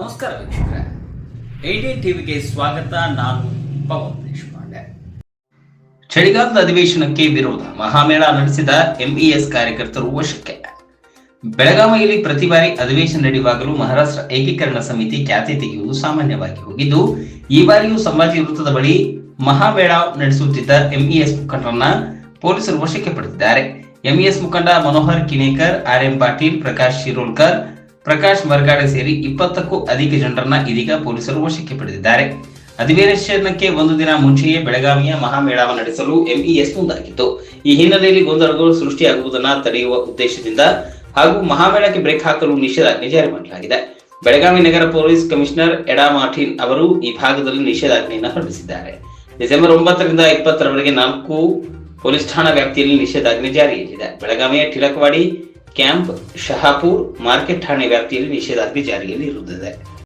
ನಮಸ್ಕಾರ ವೀಕ್ಷಕರೇ, 18 ಟಿವಿಗೆ ಸ್ವಾಗತ. ನಾನು ಪವನ್ ದೇಶಪಾಂಡೆ. ಚಳಿಗಾಲದ ಅಧಿವೇಶನಕ್ಕೆ ವಿರೋಧ ಮಹಾಮೇಳ ನಡೆಸಿದ ಎಂಇಎಸ್ ಕಾರ್ಯಕರ್ತರು ವಶಕ್ಕೆ. ಬೆಳಗಾವಿಯಲ್ಲಿ ಪ್ರತಿ ಬಾರಿ ಅಧಿವೇಶನ ನಡೆಯುವಾಗಲೂ ಮಹಾರಾಷ್ಟ್ರ ಏಕೀಕರಣ ಸಮಿತಿ ಖ್ಯಾತಿ ತೆಗೆಯುವುದು ಸಾಮಾನ್ಯವಾಗಿ ಹೋಗಿದ್ದು, ಈ ಬಾರಿಯೂ ಸಂಭಾಜಿ ವೃತ್ತದ ಬಳಿ ಮಹಾಮೇಳ ನಡೆಸುತ್ತಿದ್ದ ಎಂಇಎಸ್ ಮುಖಂಡರನ್ನ ಪೊಲೀಸರು ವಶಕ್ಕೆ ಪಡೆದಿದ್ದಾರೆ. ಎಂಇಎಸ್ ಮುಖಂಡ ಮನೋಹರ್ ಕಿಣೇಕರ್, ಆರ್ಎಂ ಪಾಟೀಲ್, ಪ್ರಕಾಶ್ ಶಿರೋಳ್ಕರ್, ಪ್ರಕಾಶ್ ಮರ್ಗಾಡೆ ಸೇರಿ 20ಕ್ಕೂ ಅಧಿಕ ಜನರನ್ನ ಇದೀಗ ಪೊಲೀಸರು ವಶಕ್ಕೆ ಪಡೆದಿದ್ದಾರೆ. ಅಧಿವೇಶನಕ್ಕೆ ಒಂದು ದಿನ ಮುಂಚೆಯೇ ಬೆಳಗಾವಿಯ ಮಹಾಮೇಳವ ನಡೆಸಲು ಎಂಇಎಸ್ ಮುಂದಾಗಿತ್ತು. ಈ ಹಿನ್ನೆಲೆಯಲ್ಲಿ ಗೊಂದಲಗಳು ಸೃಷ್ಟಿಯಾಗುವುದನ್ನು ತಡೆಯುವ ಉದ್ದೇಶದಿಂದ ಹಾಗೂ ಮಹಾಮೇಳಕ್ಕೆ ಬ್ರೇಕ್ ಹಾಕಲು ನಿಷೇಧಾಜ್ಞೆ ಜಾರಿ ಮಾಡಲಾಗಿದೆ. ಬೆಳಗಾವಿ ನಗರ ಪೊಲೀಸ್ ಕಮಿಷನರ್ ಎಡಾ ಮಾರ್ಟಿನ್ ಅವರು ಈ ಭಾಗದಲ್ಲಿ ನಿಷೇಧಾಜ್ಞೆಯನ್ನು ಹೊರಡಿಸಿದ್ದಾರೆ. ಡಿಸೆಂಬರ್ 9ರಿಂದ 20ರವರೆಗೆ 4 ಪೊಲೀಸ್ ಠಾಣಾ ವ್ಯಾಪ್ತಿಯಲ್ಲಿ ನಿಷೇಧಾಜ್ಞೆ ಜಾರಿಯಲ್ಲಿದೆ. ಬೆಳಗಾವಿಯ ಟಿಳಕವಾಡಿ ಕ್ಯಾಂಪ್, ಶಹಾಪುರ್, ಮಾರ್ಕೆಟ್ ಠಾಣೆ ವ್ಯಾಪ್ತಿಯಲ್ಲಿ ನಿಷೇಧಾಜ್ಞೆ ಜಾರಿಯಲ್ಲಿ ಇರುತ್ತದೆ.